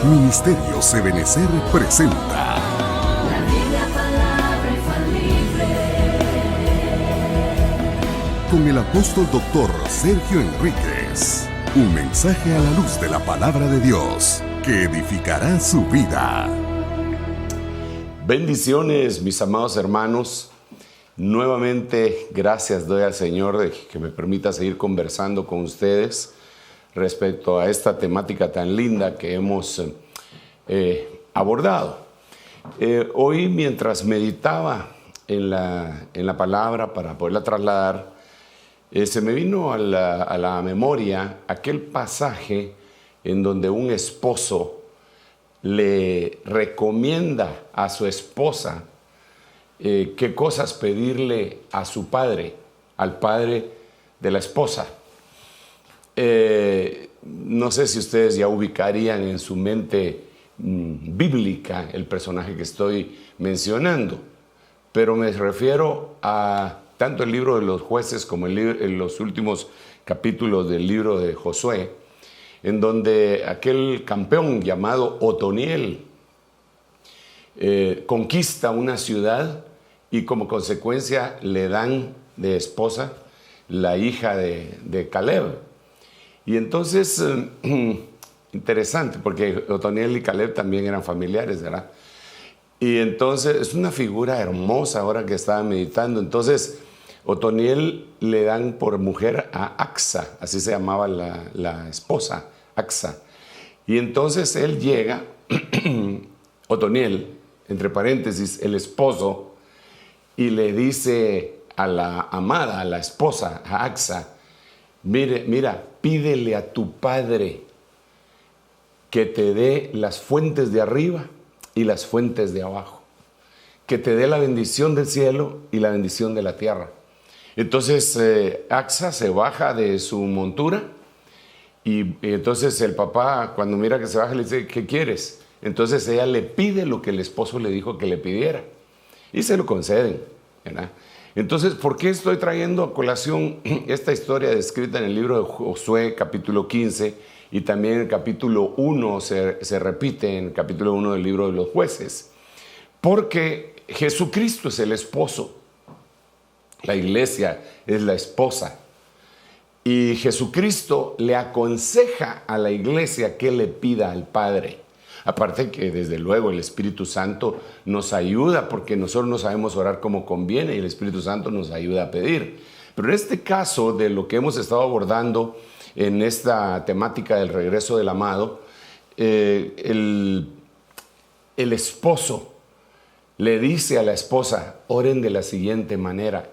Ministerios Ebenecer presenta La Biblia, palabra infalible. con el apóstol doctor Sergio Enríquez. Un mensaje a la luz de la palabra de Dios que edificará su vida. Bendiciones, mis amados hermanos. Nuevamente, gracias doy al Señor de que me permita seguir conversando con ustedes respecto a esta temática tan linda que hemos abordado. Hoy, mientras meditaba en la palabra para poderla trasladar, se me vino a la memoria aquel pasaje en donde un esposo le recomienda a su esposa qué cosas pedirle a su padre, al padre de la esposa. No sé si ustedes ya ubicarían en su mente bíblica el personaje que estoy mencionando, pero me refiero a tanto el libro de los jueces como en los últimos capítulos del libro de Josué, en donde aquel campeón llamado Otoniel conquista una ciudad y como consecuencia le dan de esposa la hija de Caleb. Y entonces, interesante, porque Otoniel y Caleb también eran familiares, ¿verdad? Y entonces es una figura hermosa ahora que estaba meditando. Entonces, Otoniel le dan por mujer a Axa, así se llamaba la esposa, Axa. Y entonces él llega, Otoniel, entre paréntesis, el esposo, y le dice a la amada, a la esposa, a Axa, mira, pídele a tu padre que te dé las fuentes de arriba y las fuentes de abajo, que te dé la bendición del cielo y la bendición de la tierra. Entonces Axa se baja de su montura y entonces el papá, cuando mira que se baja, le dice, ¿qué quieres? Entonces ella le pide lo que el esposo le dijo que le pidiera y se lo conceden, ¿verdad? Entonces, ¿por qué estoy trayendo a colación esta historia descrita en el libro de Josué, capítulo 15, y también en el capítulo 1 se repite en el capítulo 1 del libro de los jueces? Porque Jesucristo es el esposo, la iglesia es la esposa, y Jesucristo le aconseja a la iglesia que le pida al Padre. Aparte que desde luego el Espíritu Santo nos ayuda porque nosotros no sabemos orar como conviene y el Espíritu Santo nos ayuda a pedir. Pero en este caso de lo que hemos estado abordando en esta temática del regreso del amado, el esposo le dice a la esposa, oren de la siguiente manera.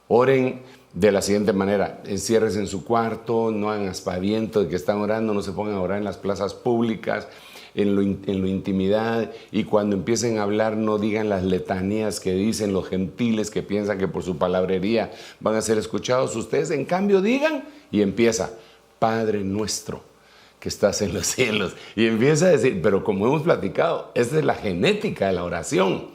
Oren de la siguiente manera, enciérrense en su cuarto, no hagan aspaviento de que están orando, no se pongan a orar en las plazas públicas, en lo intimidad, y cuando empiecen a hablar no digan las letanías que dicen los gentiles que piensan que por su palabrería van a ser escuchados. Ustedes en cambio digan, y empieza, Padre nuestro que estás en los cielos, y empieza a decir, pero como hemos platicado, esta es la genética de la oración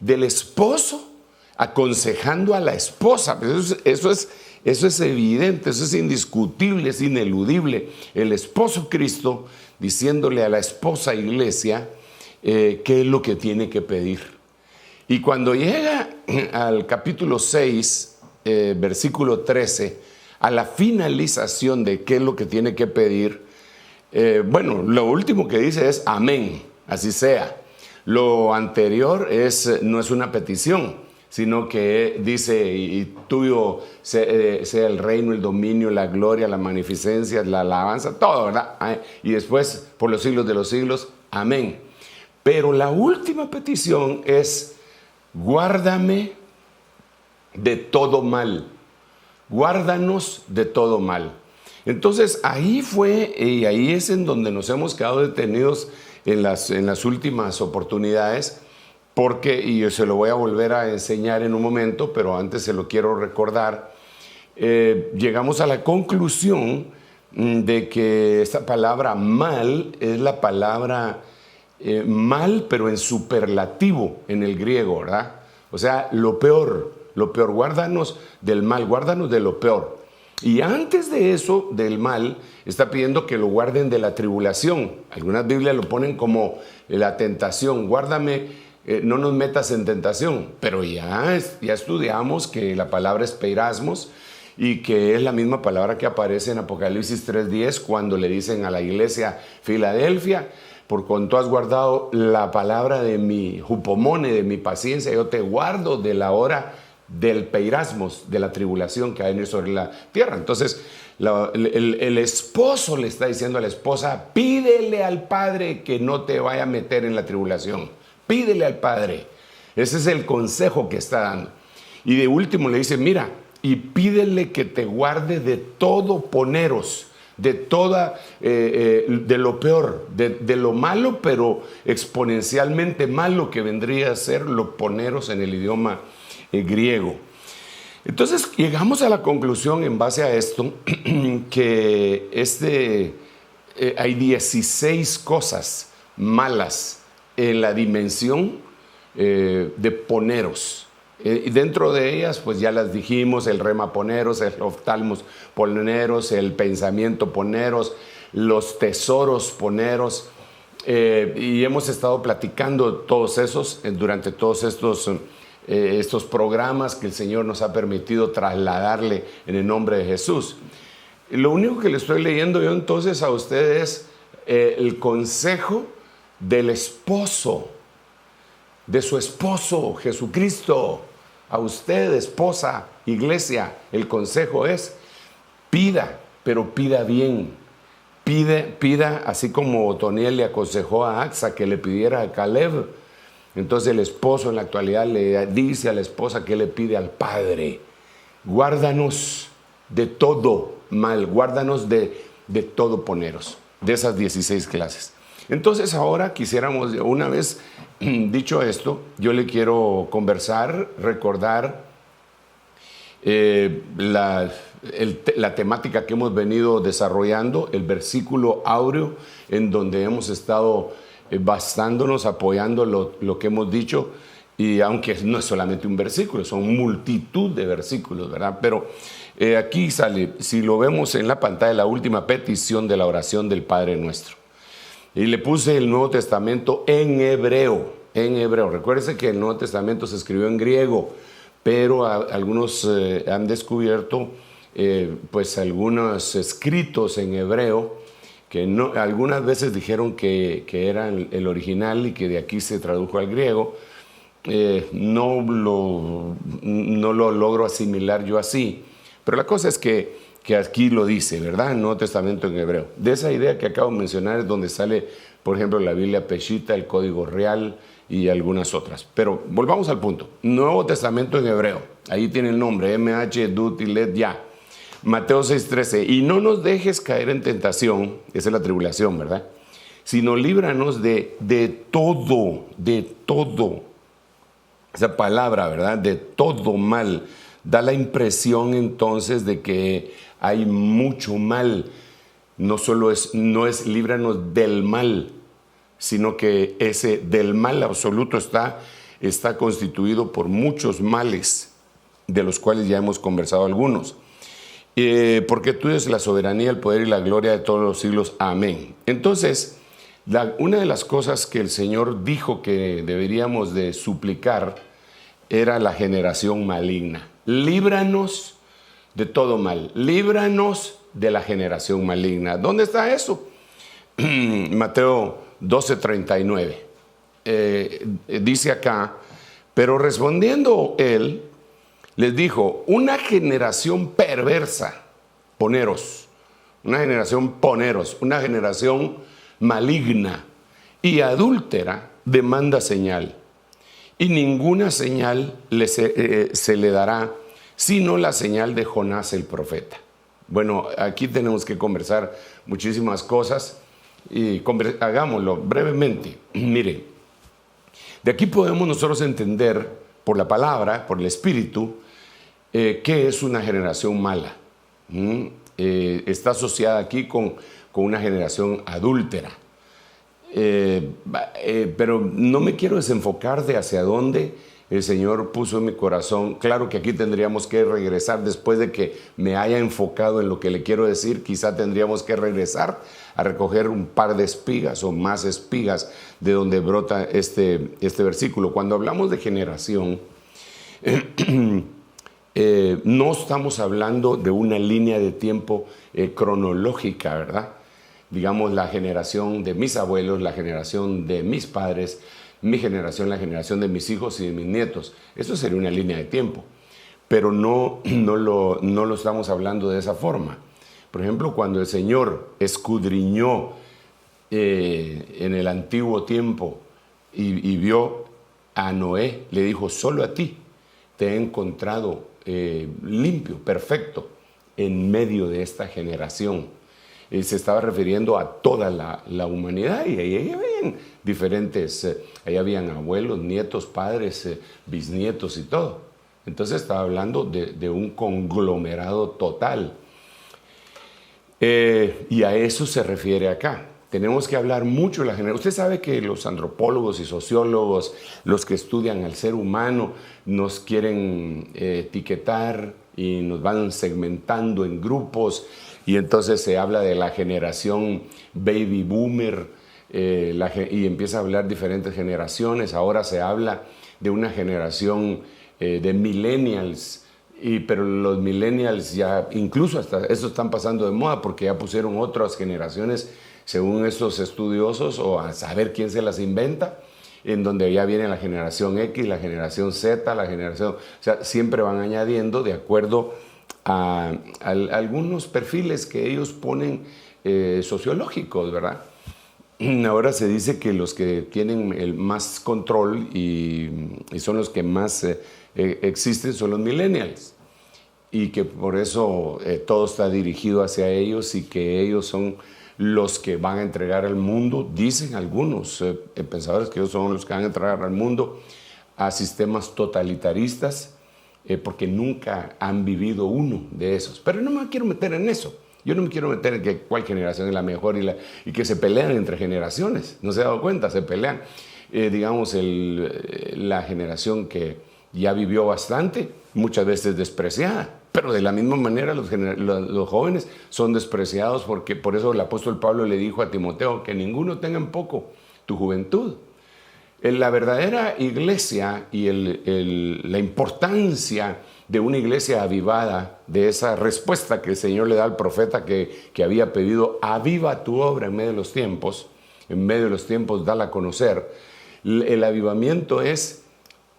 del esposo aconsejando a la esposa. Eso es evidente, eso es indiscutible, es ineludible. El esposo Cristo diciéndole a la esposa iglesia qué es lo que tiene que pedir. Y cuando llega al capítulo 6, versículo 13, a la finalización de qué es lo que tiene que pedir, lo último que dice es amén, así sea. Lo anterior no es una petición, sino que dice, y tuyo sea el reino, el dominio, la gloria, la magnificencia, la alabanza, todo, ¿verdad? Y después, por los siglos de los siglos, amén. Pero la última petición es, guárdame de todo mal, guárdanos de todo mal. Entonces, ahí fue, y ahí es en donde nos hemos quedado detenidos en las últimas oportunidades, porque, y yo se lo voy a volver a enseñar en un momento, pero antes se lo quiero recordar, llegamos a la conclusión de que esta palabra mal es la palabra mal, pero en superlativo en el griego, ¿verdad? O sea, lo peor, guárdanos del mal, guárdanos de lo peor. Y antes de eso, del mal, está pidiendo que lo guarden de la tribulación. Algunas Biblias lo ponen como la tentación. Guárdame, no nos metas en tentación. Pero ya estudiamos que la palabra es peirasmos y que es la misma palabra que aparece en Apocalipsis 3:10 cuando le dicen a la iglesia Filadelfia: por cuanto has guardado la palabra de mi jupomone, de mi paciencia, yo te guardo de la hora del peirasmos, de la tribulación que va a venir sobre la tierra. Entonces, el esposo le está diciendo a la esposa: pídele al Padre que no te vaya a meter en la tribulación. Pídele al Padre. Ese es el consejo que está dando. Y de último le dice: mira, y pídele que te guarde de todo poneros, de toda, de lo peor, de lo malo, pero exponencialmente malo que vendría a ser lo poneros en el idioma griego. Entonces llegamos a la conclusión en base a esto que hay 16 cosas malas en la dimensión de poneros. Y dentro de ellas, pues ya las dijimos: el rema poneros, el oftalmos poneros, el pensamiento poneros, los tesoros poneros. Y hemos estado platicando todos esos durante todos estos programas que el Señor nos ha permitido trasladarle en el nombre de Jesús. Lo único que le estoy leyendo yo entonces a ustedes es el consejo del esposo, de su esposo Jesucristo. A usted, esposa, iglesia, el consejo es: pida, pero pida bien. Pida así como Otoniel le aconsejó a Axa que le pidiera a Caleb. Entonces el esposo en la actualidad le dice a la esposa que le pide al Padre: guárdanos de todo mal, guárdanos de todo poneros, de esas 16 clases. Entonces ahora quisiéramos, una vez dicho esto, yo le quiero conversar, recordar la temática que hemos venido desarrollando, el versículo áureo en donde hemos estado basándonos, apoyando lo que hemos dicho. Y aunque no es solamente un versículo, son multitud de versículos, ¿verdad? Pero aquí sale, si lo vemos en la pantalla, la última petición de la oración del Padre Nuestro. Y le puse el Nuevo Testamento en hebreo. Recuérdense que el Nuevo Testamento se escribió en griego, pero algunos han descubierto pues algunos escritos en hebreo que no, algunas veces dijeron que eran el original y que de aquí se tradujo al griego. No lo logro asimilar yo así, pero la cosa es que aquí lo dice, ¿verdad? El Nuevo Testamento en hebreo. De esa idea que acabo de mencionar es donde sale, por ejemplo, la Biblia Peshitta, el Código Real y algunas otras. Pero volvamos al punto. Nuevo Testamento en hebreo. Ahí tiene el nombre, MH, Dut y Let Ya. Mateo 6:13. Y no nos dejes caer en tentación, esa es la tribulación, ¿verdad? Sino líbranos de todo. Esa palabra, ¿verdad? De todo mal. Da la impresión entonces de que hay mucho mal. No es líbranos del mal, sino que ese del mal absoluto está constituido por muchos males, de los cuales ya hemos conversado algunos. Porque tuya es la soberanía, el poder y la gloria de todos los siglos. Amén. Entonces, una de las cosas que el Señor dijo que deberíamos de suplicar era la generación maligna. Líbranos de todo mal. Líbranos de la generación maligna. ¿Dónde está eso? Mateo 12:39. Dice acá: pero respondiendo él, les dijo: una generación perversa, poneros, una generación maligna y adúltera demanda señal. Y ninguna señal se le dará, sino la señal de Jonás el profeta. Bueno, aquí tenemos que conversar muchísimas cosas y hagámoslo brevemente. Mire, de aquí podemos nosotros entender por la palabra, por el Espíritu, qué es una generación mala. Está asociada aquí con una generación adúltera. Pero no me quiero desenfocar de hacia dónde el Señor puso en mi corazón. Claro que aquí tendríamos que regresar después de que me haya enfocado en lo que le quiero decir. Quizá tendríamos que regresar a recoger un par de espigas o más espigas de donde brota este versículo. Cuando hablamos de generación, no estamos hablando de una línea de tiempo cronológica, ¿verdad? Digamos, la generación de mis abuelos, la generación de mis padres, mi generación, la generación de mis hijos y de mis nietos. Eso sería una línea de tiempo, pero no lo estamos hablando de esa forma. Por ejemplo, cuando el Señor escudriñó en el antiguo tiempo y vio a Noé, le dijo: solo a ti te he encontrado limpio, perfecto, en medio de esta generación. Se estaba refiriendo a toda la humanidad, y ahí habían diferentes, ahí habían abuelos, nietos, padres, bisnietos y todo. Entonces estaba hablando de un conglomerado total. Y a eso se refiere acá. Tenemos que hablar mucho de la generación. Usted sabe que los antropólogos y sociólogos, los que estudian al ser humano, nos quieren etiquetar y nos van segmentando en grupos. Y entonces se habla de la generación baby boomer y empieza a hablar diferentes generaciones. Ahora se habla de una generación de millennials, pero los millennials ya incluso hasta eso están pasando de moda, porque ya pusieron otras generaciones según estos estudiosos, o a saber quién se las inventa, en donde ya viene la generación X, la generación Z, la generación... O sea, siempre van añadiendo de acuerdo a algunos perfiles que ellos ponen sociológicos, ¿verdad? Ahora se dice que los que tienen el más control y son los que más existen son los millennials, y que por eso todo está dirigido hacia ellos, y que ellos son los que van a entregar al mundo, dicen algunos pensadores, que ellos son los que van a entregar al mundo a sistemas totalitaristas, porque nunca han vivido uno de esos. Pero no me quiero meter en eso. Yo no me quiero meter en que cuál generación es la mejor y que se pelean entre generaciones. ¿No se ha dado cuenta? Se pelean. Digamos, la generación que ya vivió bastante, muchas veces despreciada. Pero de la misma manera los jóvenes son despreciados, porque por eso el apóstol Pablo le dijo a Timoteo que ninguno tenga en poco tu juventud. La verdadera iglesia y la importancia de una iglesia avivada, de esa respuesta que el Señor le da al profeta que había pedido: aviva tu obra en medio de los tiempos, dala a conocer. El avivamiento es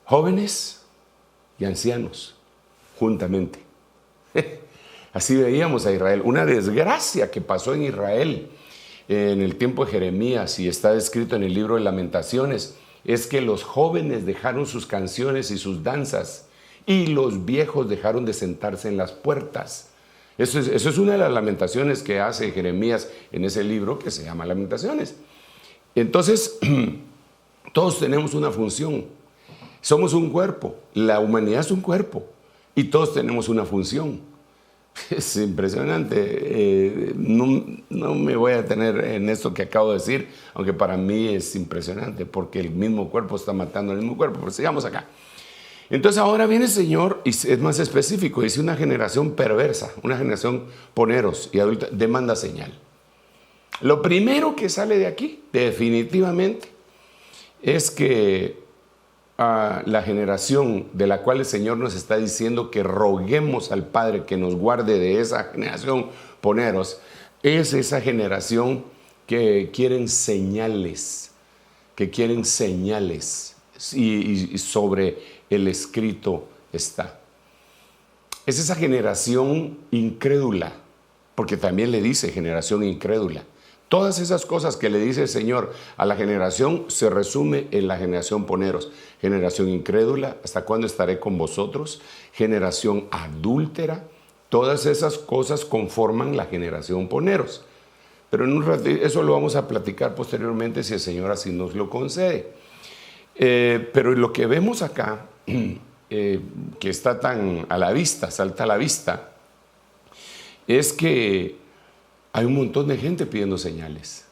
jóvenes y ancianos juntamente. Así veíamos a Israel. Una desgracia que pasó en Israel en el tiempo de Jeremías, y está descrito en el libro de Lamentaciones, es que los jóvenes dejaron sus canciones y sus danzas, y los viejos dejaron de sentarse en las puertas. Eso es una de las lamentaciones que hace Jeremías en ese libro que se llama Lamentaciones. Entonces, todos tenemos una función. Somos un cuerpo. La humanidad es un cuerpo. Y todos tenemos una función. Es impresionante. No me voy a detener en esto que acabo de decir, aunque para mí es impresionante, porque el mismo cuerpo está matando al mismo cuerpo. Pero sigamos acá. Entonces ahora viene el Señor y es más específico. Dice: una generación perversa, una generación poneros y adulta, demanda señal. Lo primero que sale de aquí, definitivamente, es que la generación de la cual el Señor nos está diciendo que roguemos al Padre que nos guarde de esa generación poneros, es esa generación que quieren señales, y sobre el escrito está. Es esa generación incrédula, porque también le dice generación incrédula. Todas esas cosas que le dice el Señor a la generación se resume en la generación poneros. Generación incrédula, ¿hasta cuándo estaré con vosotros? Generación adúltera. Todas esas cosas conforman la generación poneros. Pero en un rato, eso lo vamos a platicar posteriormente, si el Señor así nos lo concede. Pero lo que vemos acá, que está tan a la vista, salta a la vista, es que hay un montón de gente pidiendo señales.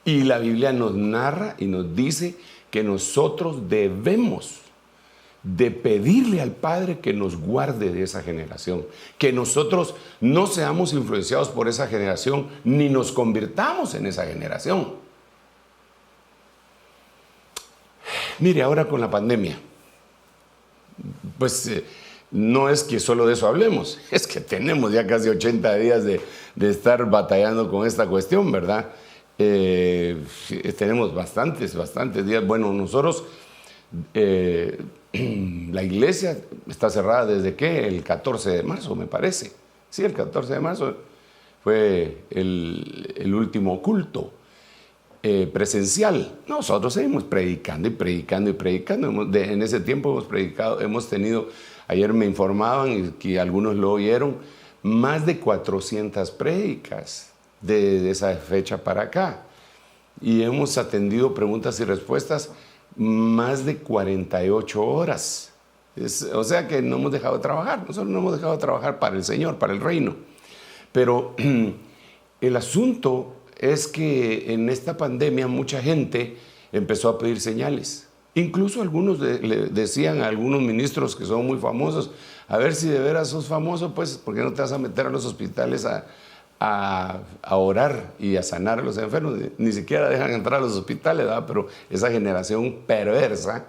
Y la Biblia nos narra y nos dice que nosotros debemos de pedirle al Padre que nos guarde de esa generación, que nosotros no seamos influenciados por esa generación, ni nos convirtamos en esa generación. Mire, ahora con la pandemia, pues no es que solo de eso hablemos, es que tenemos ya casi 80 días de estar batallando con esta cuestión, ¿verdad? Tenemos bastantes días. Bueno, nosotros, la iglesia está cerrada desde ¿qué? El 14 de marzo, me parece. Sí, el 14 de marzo fue el último culto presencial. Nosotros seguimos predicando y predicando y predicando. En ese tiempo hemos predicado, hemos tenido, ayer me informaban que algunos lo oyeron, más de 400 prédicas de esa fecha para acá. Y hemos atendido preguntas y respuestas más de 48 horas. O sea que no hemos dejado de trabajar. Nosotros no hemos dejado de trabajar para el Señor, para el reino. Pero el asunto es que en esta pandemia mucha gente empezó a pedir señales. Incluso algunos le decían a algunos ministros que son muy famosos, a ver si de veras sos famoso, pues, ¿por qué no te vas a meter a los hospitales a orar y a sanar a los enfermos? Ni siquiera dejan entrar a los hospitales, ¿verdad? Pero esa generación perversa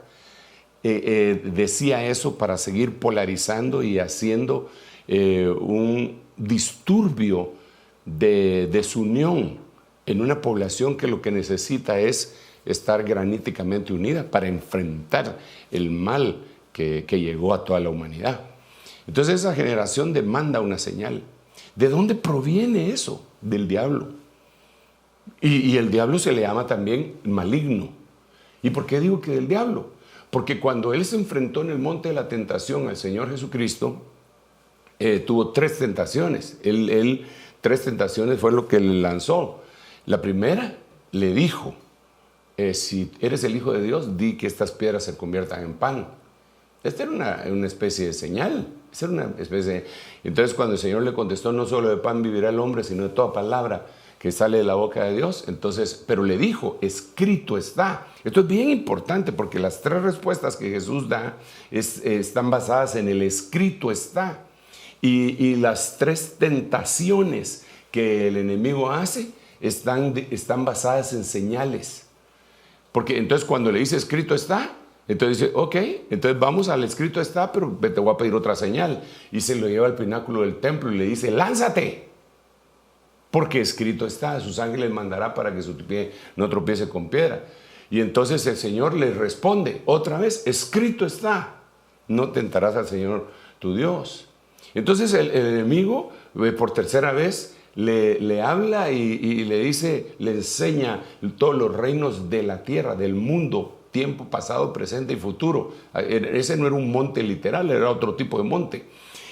decía eso para seguir polarizando y haciendo un disturbio de desunión en una población que lo que necesita es estar graníticamente unida para enfrentar el mal que llegó a toda la humanidad. Entonces esa generación demanda una señal. ¿De dónde proviene eso? Del diablo. Y el diablo se le llama también maligno. ¿Y por qué digo que del diablo? Porque cuando él se enfrentó en el monte de la tentación al Señor Jesucristo, tuvo 3 tentaciones. Él 3 tentaciones fue lo que le lanzó. La primera, le dijo, si eres el Hijo de Dios, di que estas piedras se conviertan en pan. Esta era una especie de señal. Esta era una especie de... Entonces, cuando el Señor le contestó, no solo de pan vivirá el hombre, sino de toda palabra que sale de la boca de Dios. Entonces, pero le dijo, escrito está. Esto es bien importante porque las 3 respuestas que Jesús da están basadas en el escrito está. Y las 3 tentaciones que el enemigo hace están basadas en señales. Porque entonces cuando le dice escrito está, entonces dice, ok, entonces vamos al escrito está, pero te voy a pedir otra señal. Y se lo lleva al pináculo del templo y le dice, lánzate, porque escrito está, a sus ángeles mandará para que su pie no tropiece con piedra. Y entonces el Señor le responde, otra vez, escrito está, no tentarás al Señor tu Dios. Entonces el enemigo, por tercera vez, le habla y le dice, le enseña todos los reinos de la tierra, del mundo, tiempo pasado, presente y futuro. Ese no era un monte literal, era otro tipo de monte.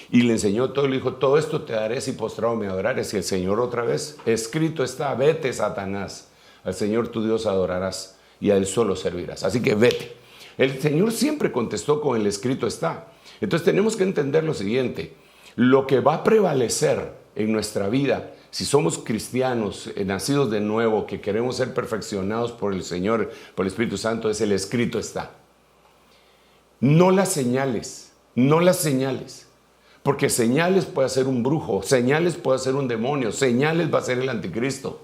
Y le enseñó todo, le dijo, todo esto te daré si postrado me adorares. Y el Señor otra vez, escrito está, vete Satanás, al Señor tu Dios adorarás y a Él solo servirás. Así que vete. El Señor siempre contestó con el escrito está. Entonces tenemos que entender lo siguiente, lo que va a prevalecer en nuestra vida, si somos cristianos, nacidos de nuevo, que queremos ser perfeccionados por el Señor, por el Espíritu Santo, es el escrito está. No las señales, no las señales. Porque señales puede ser un brujo, señales puede ser un demonio, señales va a ser el anticristo.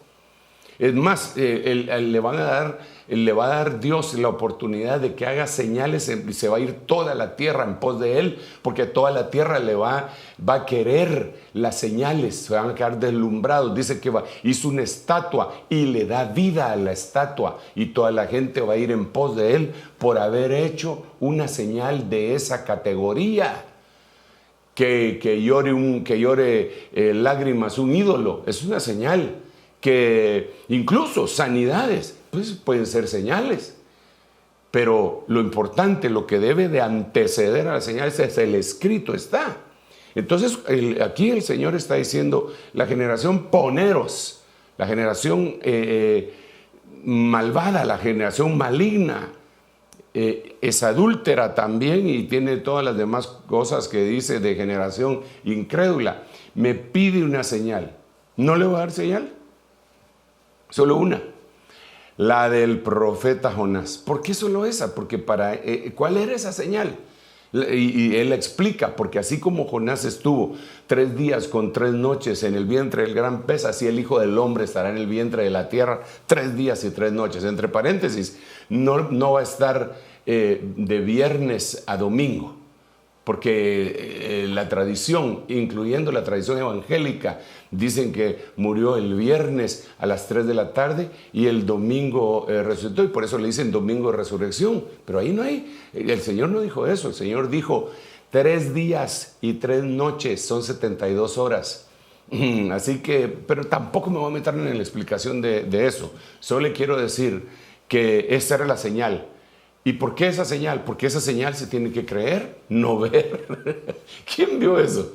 Es más, le va a dar Dios la oportunidad de que haga señales y se va a ir toda la tierra en pos de Él, porque toda la tierra va a querer las señales, se van a quedar deslumbrados. Dice que hizo una estatua y le da vida a la estatua y toda la gente va a ir en pos de Él por haber hecho una señal de esa categoría. Que llore lágrimas un ídolo, es una señal. Que incluso sanidades, pues pueden ser señales. Pero lo importante, lo que debe de anteceder a las señales es el escrito está. Entonces aquí el Señor está diciendo, la generación poneros, la generación malvada, la generación maligna, es adúltera también y tiene todas las demás cosas que dice de generación incrédula. Me pide una señal. ¿No le voy a dar señal? Solo una. la del profeta Jonás. ¿Por qué solo esa? Porque ¿cuál era esa señal? Y él explica, porque así como Jonás estuvo 3 días con 3 noches en el vientre del gran pez, así el Hijo del Hombre estará en el vientre de la tierra 3 días y 3 noches. Entre paréntesis, no va a estar de viernes a domingo, porque la tradición, incluyendo la tradición evangélica, dicen que murió el viernes a las 3 de la tarde y el domingo resucitó, y por eso le dicen domingo de resurrección. Pero ahí no hay, el Señor no dijo eso. El Señor dijo 3 días y 3 noches, son 72 horas. Así que, pero tampoco me voy a meter en la explicación de eso. Solo le quiero decir que esa era la señal. ¿Y por qué esa señal? Porque esa señal se tiene que creer, no ver. ¿Quién vio eso?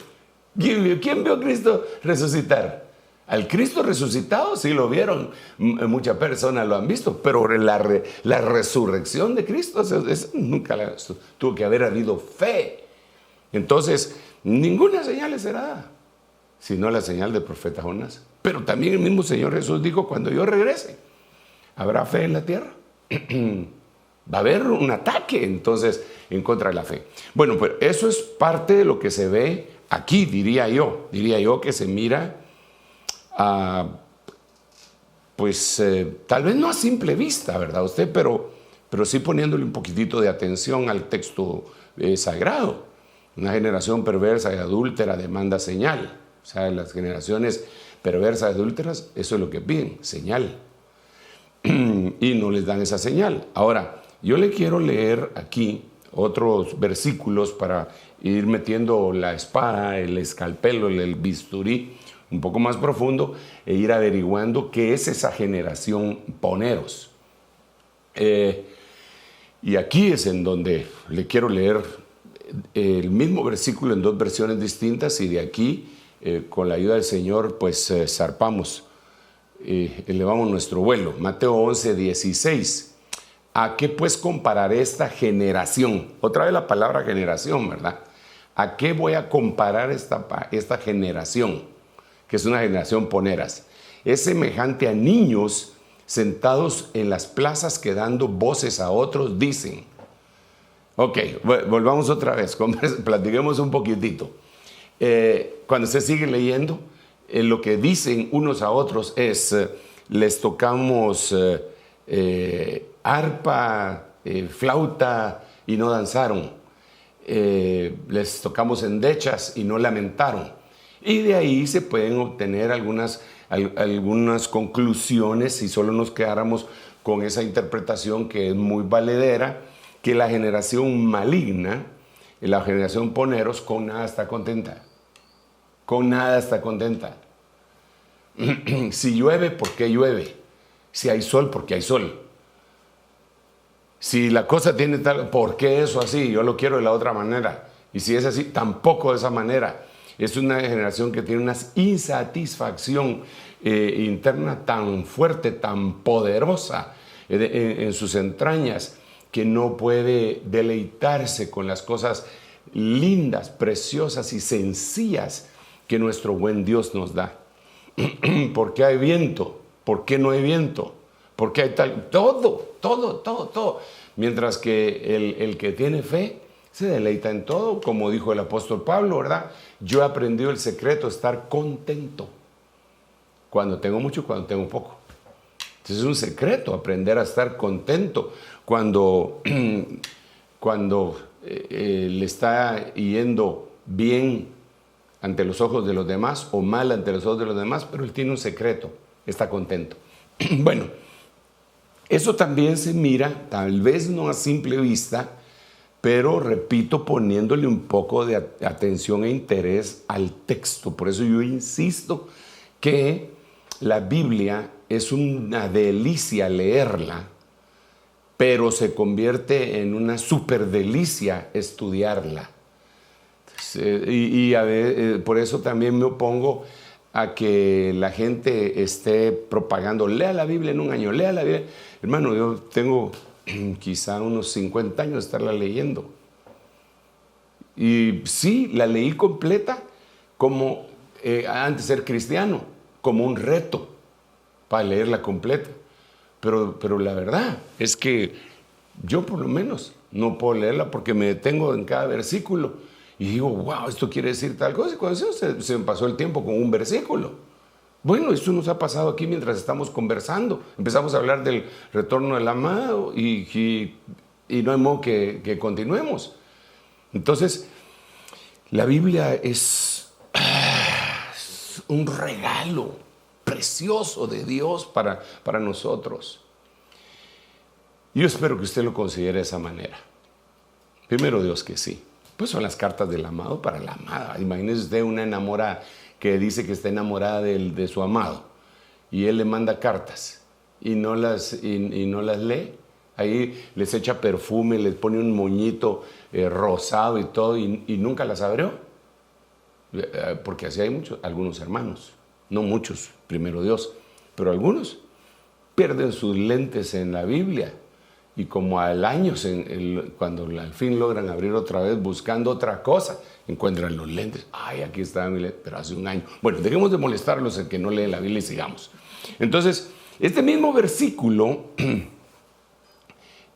¿Quién vio a Cristo resucitar? Al Cristo resucitado sí lo vieron, muchas personas lo han visto, pero la resurrección de Cristo nunca tuvo que haber habido fe. Entonces, ninguna señal será dada, sino la señal del profeta Jonás. Pero también el mismo Señor Jesús dijo, cuando yo regrese, ¿habrá fe en la tierra? Va a haber un ataque entonces en contra de la fe. Bueno, pues eso es parte de lo que se ve aquí, diría yo que se mira tal vez no a simple vista, ¿verdad usted? Pero sí poniéndole un poquitito de atención al texto sagrado. Una generación perversa y adúltera demanda señal. O sea, las generaciones perversas y adúlteras, eso es lo que piden, señal. Y no les dan esa señal. Ahora, yo le quiero leer aquí otros versículos para ir metiendo la espada, el escalpelo, el bisturí un poco más profundo e ir averiguando qué es esa generación poneros. Y aquí es en donde le quiero leer el mismo versículo en 2 versiones distintas, y de aquí, con la ayuda del Señor, pues zarpamos, elevamos nuestro vuelo. Mateo 11:16. ¿A qué pues compararé esta generación? Otra vez la palabra generación, ¿verdad? ¿A qué voy a comparar esta generación? Que es una generación poneras. Es semejante a niños sentados en las plazas que dando voces a otros dicen. Ok, volvamos otra vez, platiquemos un poquitito. Cuando usted sigue leyendo, lo que dicen unos a otros es, les tocamos arpa, flauta y no danzaron. Les tocamos endechas y no lamentaron. Y de ahí se pueden obtener algunas conclusiones, si solo nos quedáramos con esa interpretación que es muy valedera, que la generación maligna, la generación poneros, con nada está contenta. Con nada está contenta. Si llueve, ¿por qué llueve? Si hay sol, ¿por qué hay sol? Si la cosa tiene tal, ¿por qué eso así? Yo lo quiero de la otra manera. Y si es así, tampoco de esa manera. Es una generación que tiene una insatisfacción interna tan fuerte, tan poderosa en sus entrañas, que no puede deleitarse con las cosas lindas, preciosas y sencillas que nuestro buen Dios nos da. ¿Por qué hay viento? ¿Por qué no hay viento? ¿Por qué hay tal? Todo. Mientras que el que tiene fe se deleita en todo, como dijo el apóstol Pablo, ¿verdad? Yo he aprendido el secreto de estar contento cuando tengo mucho y cuando tengo poco. Entonces es un secreto aprender a estar contento cuando le está yendo bien ante los ojos de los demás o mal ante los ojos de los demás, pero él tiene un secreto, está contento. Bueno, eso también se mira, tal vez no a simple vista, pero repito, poniéndole un poco de atención e interés al texto. Por eso yo insisto que la Biblia es una delicia leerla, pero se convierte en una super delicia estudiarla. Por eso también me opongo a que la gente esté propagando, lea la Biblia en un año, lea la Biblia. Hermano, yo tengo quizá unos 50 años de estarla leyendo. Y sí, la leí completa como, antes de ser cristiano, como un reto para leerla completa. pero la verdad es que yo por lo menos no puedo leerla porque me detengo en cada versículo y digo, wow, esto quiere decir tal cosa. Y cuando se me pasó el tiempo con un versículo. Bueno, esto nos ha pasado aquí mientras estamos conversando. Empezamos a hablar del retorno del amado y no hay modo que continuemos. Entonces, la Biblia es un regalo precioso de Dios para nosotros. Yo espero que usted lo considere de esa manera. Primero Dios que sí. Pues son las cartas del amado para la amada. Imagínese usted una enamorada que dice que está enamorada de su amado y él le manda cartas y no las lee. Ahí les echa perfume, les pone un moñito rosado y todo y nunca las abrió. Porque así hay algunos hermanos. No muchos, primero Dios, pero algunos pierden sus lentes en la Biblia y como al año, cuando al fin logran abrir otra vez buscando otra cosa, encuentran los lentes. Ay, aquí está mi lente, pero hace un año. Bueno, dejemos de molestarlos el que no lee la Biblia y sigamos. Entonces, este mismo versículo,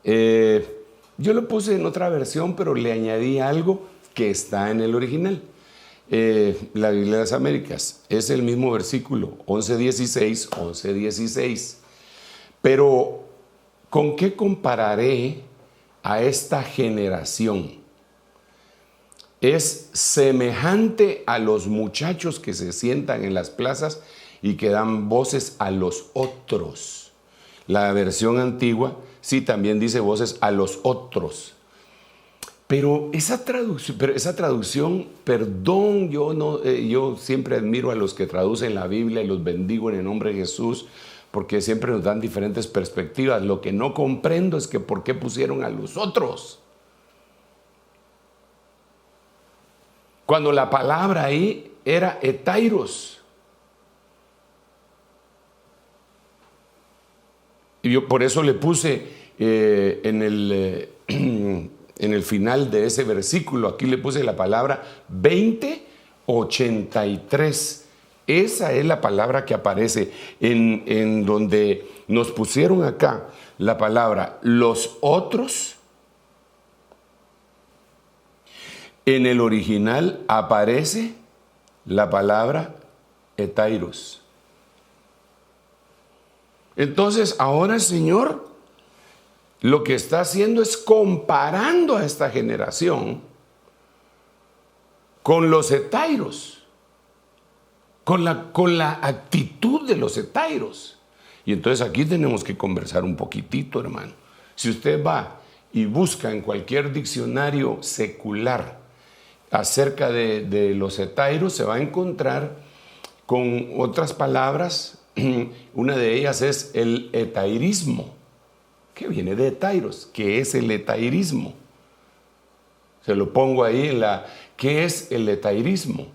yo lo puse en otra versión, pero le añadí algo que está en el original. La Biblia de las Américas es el mismo versículo 11:16, pero ¿con qué compararé a esta generación? Es semejante a los muchachos que se sientan en las plazas y que dan voces a los otros. La versión antigua sí también dice voces a los otros. Pero esa traducción, perdón, yo siempre admiro a los que traducen la Biblia y los bendigo en el nombre de Jesús, porque siempre nos dan diferentes perspectivas. Lo que no comprendo es que por qué pusieron a los otros. Cuando la palabra ahí era hetairos. Y yo por eso le puse en el final de ese versículo, aquí le puse la palabra 2083. Esa es la palabra que aparece en donde nos pusieron acá la palabra los otros. En el original aparece la palabra hetairos. Entonces ahora el Señor lo que está haciendo es comparando a esta generación con los hetairos, con la actitud de los hetairos. Y entonces aquí tenemos que conversar un poquitito, hermano. Si usted va y busca en cualquier diccionario secular acerca de los hetairos, se va a encontrar con otras palabras. Una de ellas es el hetairismo, que viene de hetairos. ¿Qué es el hetairismo? Se lo pongo ahí ¿qué es el hetairismo?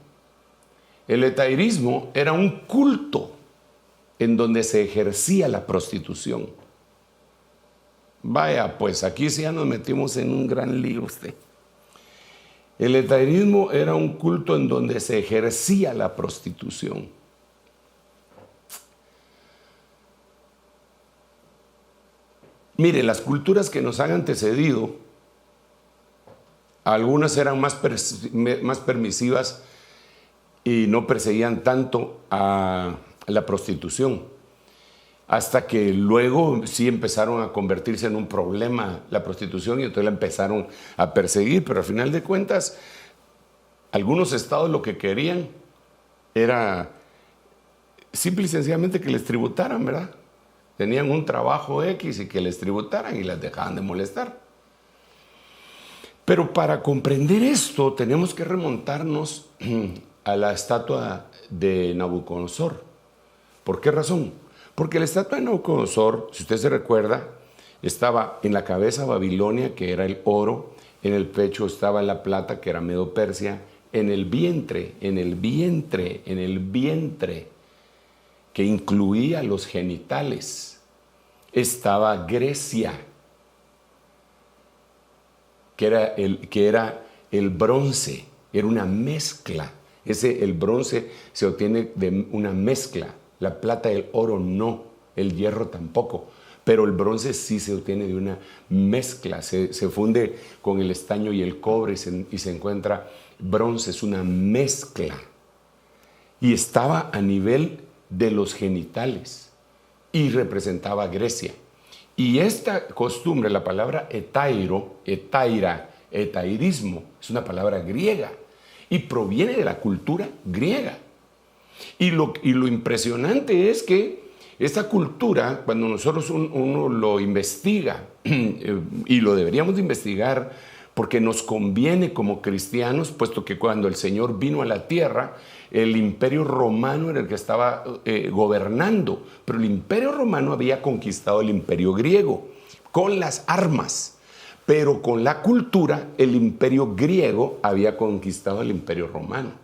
El hetairismo era un culto en donde se ejercía la prostitución. Vaya, pues aquí sí ya nos metimos en un gran lío usted. El hetairismo era un culto en donde se ejercía la prostitución. Mire, las culturas que nos han antecedido, algunas eran más permisivas y no perseguían tanto a la prostitución, hasta que luego sí empezaron a convertirse en un problema la prostitución y entonces la empezaron a perseguir, pero al final de cuentas algunos estados lo que querían era simple y sencillamente que les tributaran, ¿verdad? Tenían un trabajo X y que les tributaran y las dejaban de molestar. Pero para comprender esto tenemos que remontarnos a la estatua de Nabucodonosor. ¿Por qué razón? Porque la estatua de Nabucodonosor, si usted se recuerda, estaba en la cabeza Babilonia, que era el oro, en el pecho estaba la plata, que era Medo Persia, en el vientre, que incluía los genitales, estaba Grecia, que era el bronce, era una mezcla. El bronce se obtiene de una mezcla, la plata y el oro no, el hierro tampoco. pero el bronce sí se obtiene de una mezcla, se funde con el estaño y el cobre y se encuentra bronce, es una mezcla. Y estaba a nivel de los genitales y representaba a Grecia. Y esta costumbre, la palabra etairismo, es una palabra griega y proviene de la cultura griega. Y lo impresionante es que esta cultura, cuando nosotros uno lo investiga, y lo deberíamos de investigar porque nos conviene como cristianos, puesto que cuando el Señor vino a la tierra, el imperio romano era el que estaba gobernando, pero el imperio romano había conquistado el imperio griego con las armas, pero con la cultura el imperio griego había conquistado el imperio romano.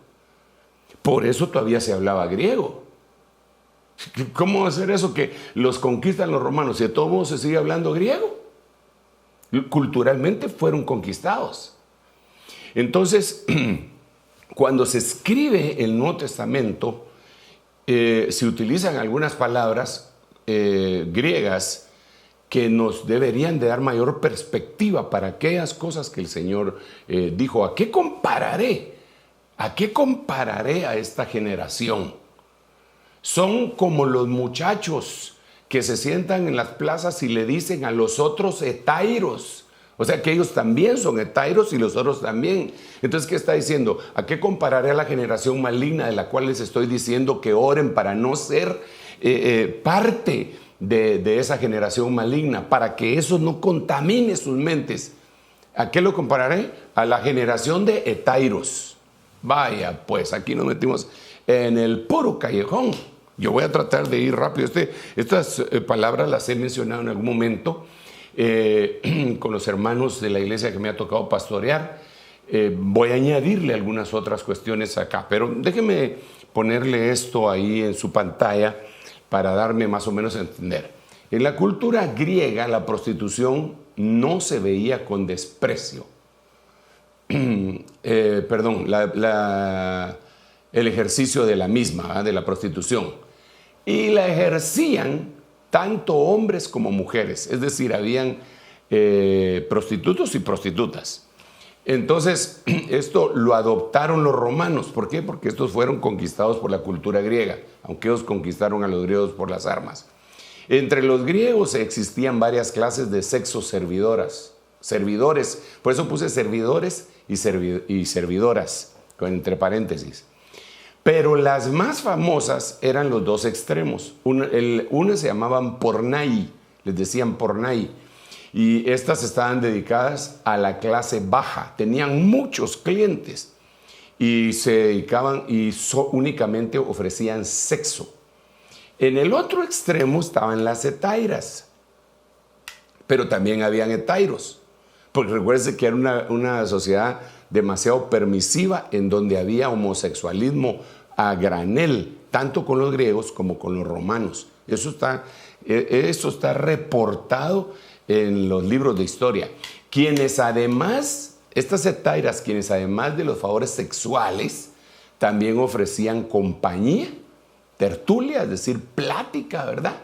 Por eso todavía se hablaba griego. ¿Cómo va a ser eso que los conquistan los romanos y de todo modo se sigue hablando griego? Culturalmente fueron conquistados. Entonces, cuando se escribe el Nuevo Testamento, se utilizan algunas palabras griegas que nos deberían de dar mayor perspectiva para aquellas cosas que el Señor dijo. ¿A qué compararé? ¿A qué compararé a esta generación? Son como los muchachos que se sientan en las plazas y le dicen a los otros etairos. O sea que ellos también son etairos y los otros también. Entonces, ¿qué está diciendo? ¿A qué compararé a la generación maligna de la cual les estoy diciendo que oren para no ser parte de esa generación maligna, para que eso no contamine sus mentes? ¿A qué lo compararé? A la generación de etairos. Vaya, pues aquí nos metimos en el puro callejón. Yo voy a tratar de ir rápido. Estas palabras las he mencionado en algún momento con los hermanos de la iglesia que me ha tocado pastorear. Voy a añadirle algunas otras cuestiones acá, pero déjeme ponerle esto ahí en su pantalla para darme más o menos a entender. En la cultura griega, la prostitución no se veía con desprecio. El ejercicio de la misma, de la prostitución. Y la ejercían tanto hombres como mujeres, es decir, habían prostitutos y prostitutas. Entonces, esto lo adoptaron los romanos. ¿Por qué? Porque estos fueron conquistados por la cultura griega, aunque ellos conquistaron a los griegos por las armas. Entre los griegos existían varias clases de sexo servidores, por eso puse servidores y servidoras, entre paréntesis. Pero las más famosas eran los dos extremos. Una se llamaban pornai, les decían pornai. Y estas estaban dedicadas a la clase baja. Tenían muchos clientes y se dedicaban y únicamente ofrecían sexo. En el otro extremo estaban las etairas. Pero también habían etairos. Porque recuérdense que era una sociedad demasiado permisiva en donde había homosexualismo a granel, tanto con los griegos como con los romanos. Eso está reportado en los libros de historia. Estas etairas, quienes además de los favores sexuales, también ofrecían compañía, tertulia, es decir, plática, ¿verdad?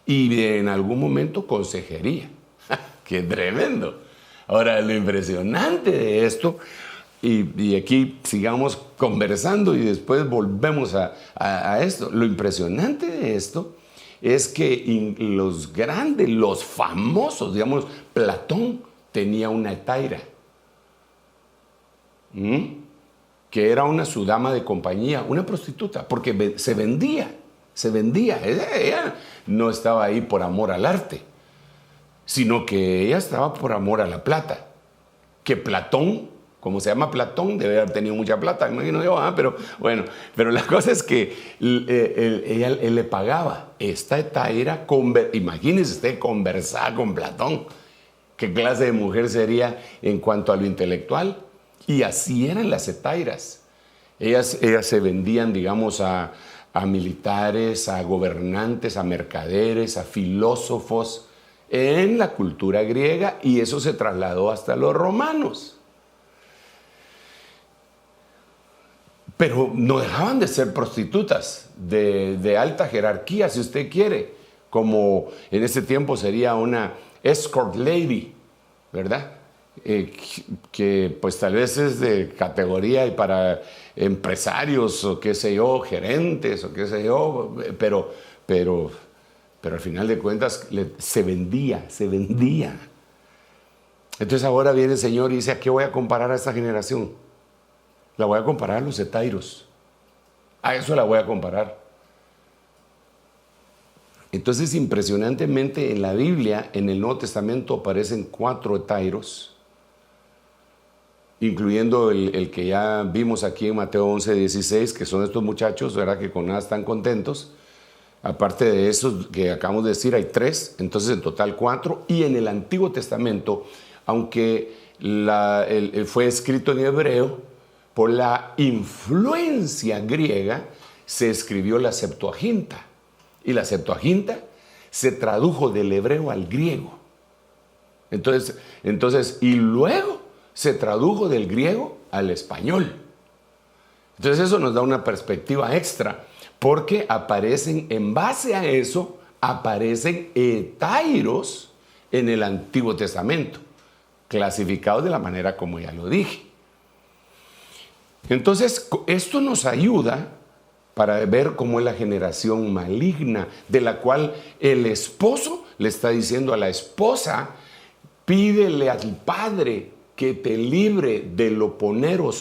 Y en algún momento consejería. ¡Qué tremendo! Ahora, lo impresionante de esto, y aquí sigamos conversando y después volvemos a esto. Lo impresionante de esto es que los grandes, los famosos, digamos, Platón tenía una etaira, que era una su dama de compañía, una prostituta, porque se vendía. Ella no estaba ahí por amor al arte, sino que ella estaba por amor a la plata. Que Platón, como se llama Platón, debe haber tenido mucha plata, imagino yo, pero bueno, pero la cosa es que él le pagaba. Esta etaira, imagínese usted conversar con Platón. ¿Qué clase de mujer sería en cuanto a lo intelectual? Y así eran las etairas. Ellas se vendían, digamos, a militares, a gobernantes, a mercaderes, a filósofos, en la cultura griega, y eso se trasladó hasta los romanos. Pero no dejaban de ser prostitutas de alta jerarquía, si usted quiere, como en ese tiempo sería una escort lady, ¿verdad? Que pues tal vez es de categoría y para empresarios o qué sé yo, gerentes o qué sé yo, pero al final de cuentas se vendía. Entonces ahora viene el Señor y dice, ¿a qué voy a comparar a esta generación? La voy a comparar a los hetairos. A eso la voy a comparar. Entonces, impresionantemente en la Biblia, en el Nuevo Testamento, aparecen 4 hetairos, incluyendo el que ya vimos aquí en Mateo 11:16, que son estos muchachos, ¿verdad?, que con nada están contentos. Aparte de esos que acabamos de decir, hay 3, entonces en total 4. Y en el Antiguo Testamento, aunque fue escrito en hebreo, por la influencia griega, se escribió la Septuaginta. Y la Septuaginta se tradujo del hebreo al griego. Entonces, y luego se tradujo del griego al español. Entonces eso nos da una perspectiva extra, porque aparecen, en base a eso, aparecen hetairos en el Antiguo Testamento, clasificados de la manera como ya lo dije. Entonces, esto nos ayuda para ver cómo es la generación maligna, de la cual el esposo le está diciendo a la esposa, pídele al padre que te libre de lo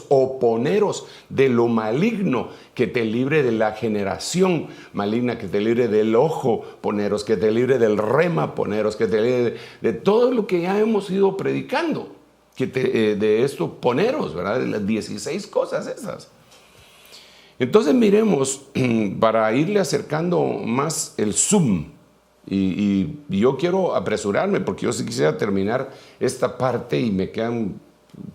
oponeros de lo maligno, que te libre de la generación maligna, que te libre del ojo, poneros, que te libre del rema, poneros, que te libre de todo lo que ya hemos ido predicando, de esto, poneros, ¿verdad? De las 16 cosas esas. Entonces miremos, para irle acercando más el zoom, y yo quiero apresurarme porque yo sí quisiera terminar esta parte y me quedan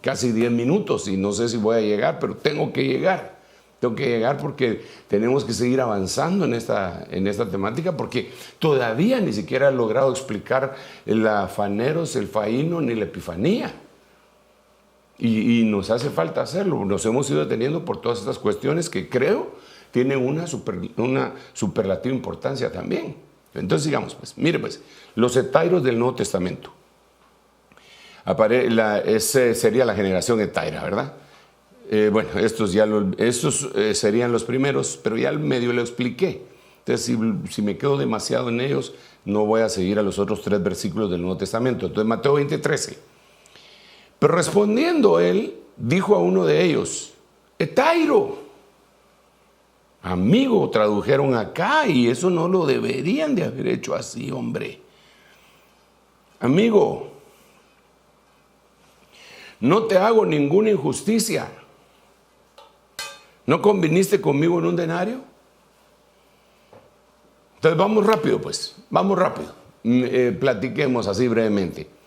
casi 10 minutos y no sé si voy a llegar, pero tengo que llegar porque tenemos que seguir avanzando en esta temática, porque todavía ni siquiera he logrado explicar el afaneros, el faíno ni la epifanía. Y nos hace falta hacerlo. Nos hemos ido deteniendo por todas estas cuestiones que creo tienen una superlativa importancia también. Entonces sigamos, pues. Mire, pues, los hetairos del Nuevo Testamento. Esa sería la generación hetaira, ¿verdad? Bueno, estos serían los primeros, pero ya medio lo expliqué. Entonces, si me quedo demasiado en ellos, no voy a seguir a los otros 3 versículos del Nuevo Testamento. Entonces, Mateo 20:13. Pero respondiendo él, dijo a uno de ellos, hetairo, amigo, tradujeron acá, y eso no lo deberían de haber hecho así, hombre. Amigo, no te hago ninguna injusticia. ¿No conviniste conmigo en un denario? Entonces vamos rápido, pues, vamos rápido. Platiquemos así brevemente.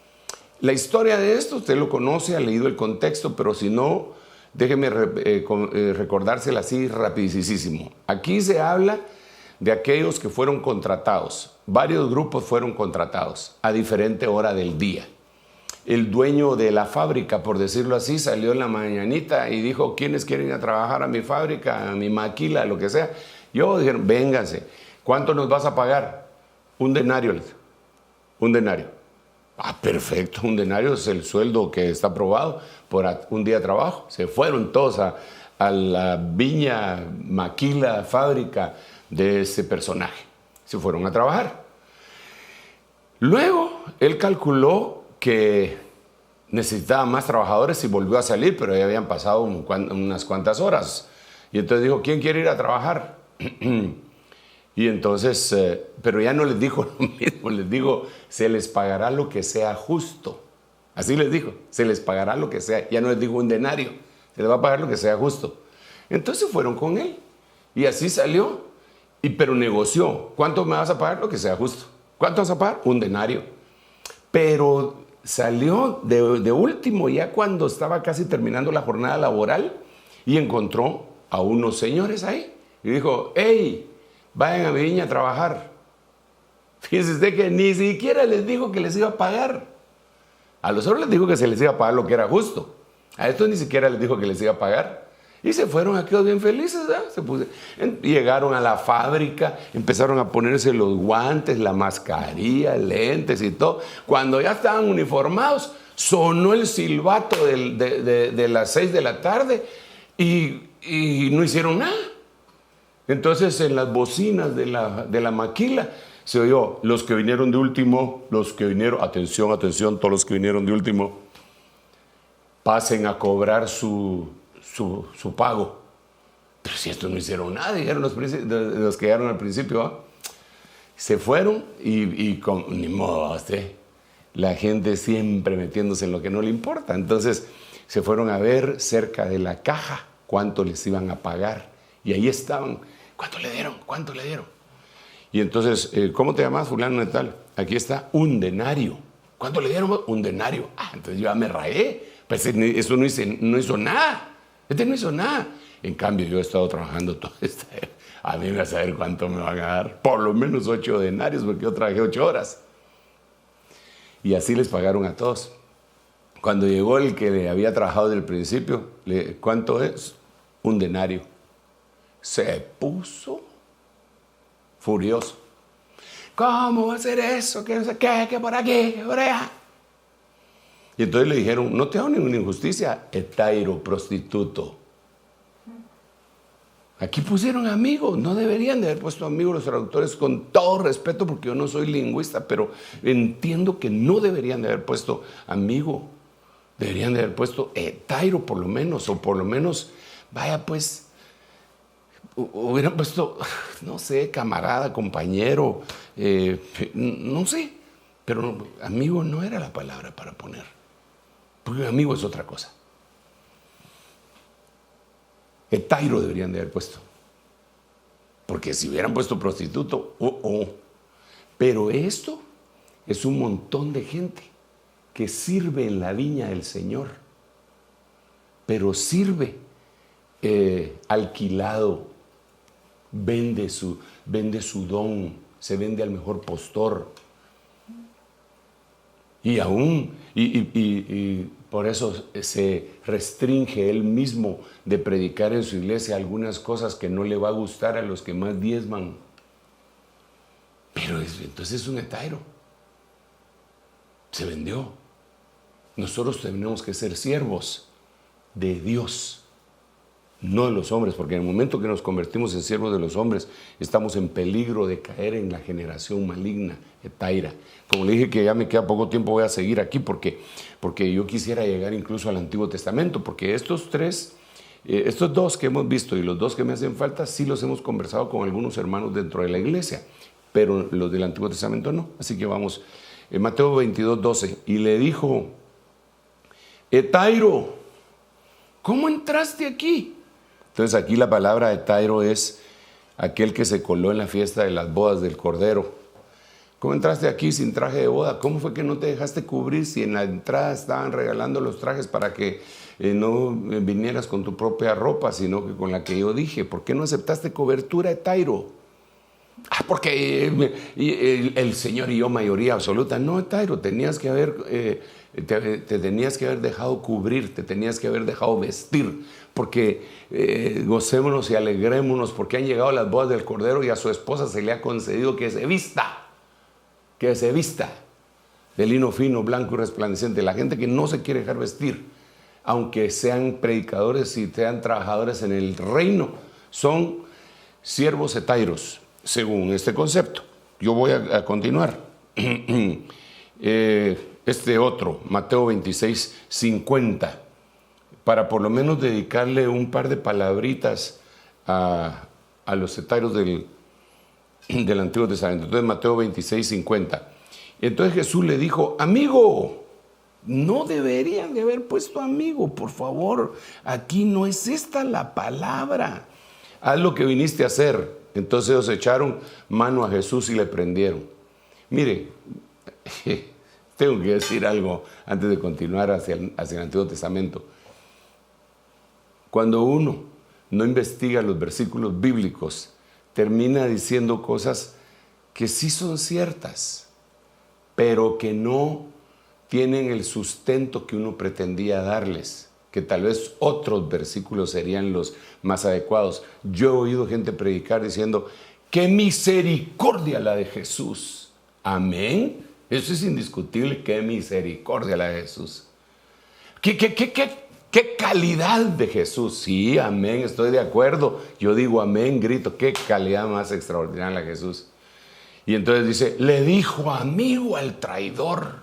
La historia de esto, usted lo conoce, ha leído el contexto, pero si no, déjeme recordársela así rapidísimo. Aquí se habla de aquellos que fueron contratados. Varios grupos fueron contratados a diferente hora del día. El dueño de la fábrica, por decirlo así, salió en la mañanita y dijo, ¿quiénes quieren ir a trabajar a mi fábrica, a mi maquila, lo que sea? Dijeron, vénganse. ¿Cuánto nos vas a pagar? Un denario. Un denario. Ah, perfecto, un denario es el sueldo que está aprobado por un día de trabajo. Se fueron todos a la viña, maquila, fábrica de ese personaje. Se fueron a trabajar. Luego, él calculó que necesitaba más trabajadores y volvió a salir, pero ya habían pasado unas cuantas horas. Y entonces dijo, ¿quién quiere ir a trabajar? Y entonces, pero ya no les dijo lo mismo, les dijo, se les pagará lo que sea justo. Así les dijo, se les pagará lo que sea. Ya no les dijo un denario, se les va a pagar lo que sea justo. Entonces fueron con él y así salió, pero negoció. ¿Cuánto me vas a pagar? Lo que sea justo. ¿Cuánto vas a pagar? Un denario. Pero salió de último ya cuando estaba casi terminando la jornada laboral y encontró a unos señores ahí y dijo, hey, vayan a mi viña a trabajar. Fíjense usted que ni siquiera les dijo que les iba a pagar. A los otros les dijo que se les iba a pagar lo que era justo. A estos ni siquiera les dijo que les iba a pagar. Y se fueron aquellos bien felices, ¿verdad? Llegaron a la fábrica, empezaron a ponerse los guantes, la mascarilla, lentes y todo. Cuando ya estaban uniformados, sonó el silbato de las 6 de la tarde y no hicieron nada. Entonces en las bocinas de la maquila se oyó: los que vinieron de último, atención, atención, todos los que vinieron de último, pasen a cobrar su pago. Pero si estos no hicieron nada, dijeron los que llegaron al principio, ¿eh? Se fueron y ni modo, la gente siempre metiéndose en lo que no le importa. Entonces se fueron a ver cerca de la caja cuánto les iban a pagar. Y ahí estaban. ¿Cuánto le dieron? ¿Cuánto le dieron? Y entonces, ¿cómo te llamas, fulano de tal? Aquí está, 1 denario. ¿Cuánto le dieron? 1 denario. Entonces yo ya me rayé. Pues eso no hizo nada. Este no hizo nada. En cambio, yo he estado trabajando todo esto. A mí me va a saber cuánto me van a dar. Por lo menos 8 denarios, porque yo trabajé 8 horas. Y así les pagaron a todos. Cuando llegó el que le había trabajado desde el principio, ¿cuánto es? 1 denario. Se puso furioso. ¿Cómo va a ser eso? Que no sé qué, que por aquí, que por allá. Y entonces le dijeron: no te hago ninguna injusticia, hetairo, prostituto. Aquí pusieron amigos, no deberían de haber puesto amigos los traductores, con todo respeto, porque yo no soy lingüista, pero entiendo que no deberían de haber puesto amigo. Deberían de haber puesto hetairo por lo menos, o por lo menos, vaya pues, hubieran puesto, no sé, camarada, compañero, no sé, pero amigo no era la palabra para poner, porque amigo es otra cosa. Hetairo deberían de haber puesto, porque si hubieran puesto prostituto, pero esto es un montón de gente que sirve en la viña del Señor, pero sirve alquilado, vende su don, se vende al mejor postor. Y por eso se restringe él mismo de predicar en su iglesia algunas cosas que no le va a gustar a los que más diezman. Pero entonces es un hetairo. Se vendió. Nosotros tenemos que ser siervos de Dios, no de los hombres, porque en el momento que nos convertimos en siervos de los hombres, estamos en peligro de caer en la generación maligna, hetaira. Como le dije que ya me queda poco tiempo, voy a seguir aquí porque yo quisiera llegar incluso al Antiguo Testamento, porque estos dos que hemos visto y los dos que me hacen falta, sí los hemos conversado con algunos hermanos dentro de la iglesia, pero los del Antiguo Testamento no. Así que vamos, en Mateo 22:12, y le dijo: hetairo, ¿cómo entraste aquí? Entonces aquí la palabra hetairo es aquel que se coló en la fiesta de las bodas del Cordero. ¿Cómo entraste aquí sin traje de boda? ¿Cómo fue que no te dejaste cubrir si en la entrada estaban regalando los trajes para que no vinieras con tu propia ropa, sino que con la que yo dije? ¿Por qué no aceptaste cobertura, hetairo? Porque el Señor y yo mayoría absoluta. No, hetairo, tenías que haber... te tenías que haber dejado cubrir, te tenías que haber dejado vestir, porque gocémonos y alegrémonos porque han llegado las bodas del Cordero y a su esposa se le ha concedido que se vista de lino fino, blanco y resplandeciente. La gente que no se quiere dejar vestir, aunque sean predicadores y sean trabajadores en el reino, son siervos hetairos, según este concepto. Yo voy a continuar. Este otro, Mateo 26:50, para por lo menos dedicarle un par de palabritas a los hetairos del Antiguo Testamento. Entonces, Mateo 26:50. Entonces Jesús le dijo: amigo, no deberían de haber puesto amigo, por favor, aquí no es esta la palabra. Haz lo que viniste a hacer. Entonces ellos echaron mano a Jesús y le prendieron. Mire, tengo que decir algo antes de continuar hacia el Antiguo Testamento. Cuando uno no investiga los versículos bíblicos, termina diciendo cosas que sí son ciertas, pero que no tienen el sustento que uno pretendía darles. que tal vez otros versículos serían los más adecuados. Yo he oído gente predicar diciendo, ¡qué misericordia la de Jesús! Amén. Eso es indiscutible, qué misericordia la de Jesús. ¿Qué calidad de Jesús? Sí, amén, estoy de acuerdo. Yo digo amén, grito, qué calidad más extraordinaria la de Jesús. Y entonces dice, le dijo amigo al traidor.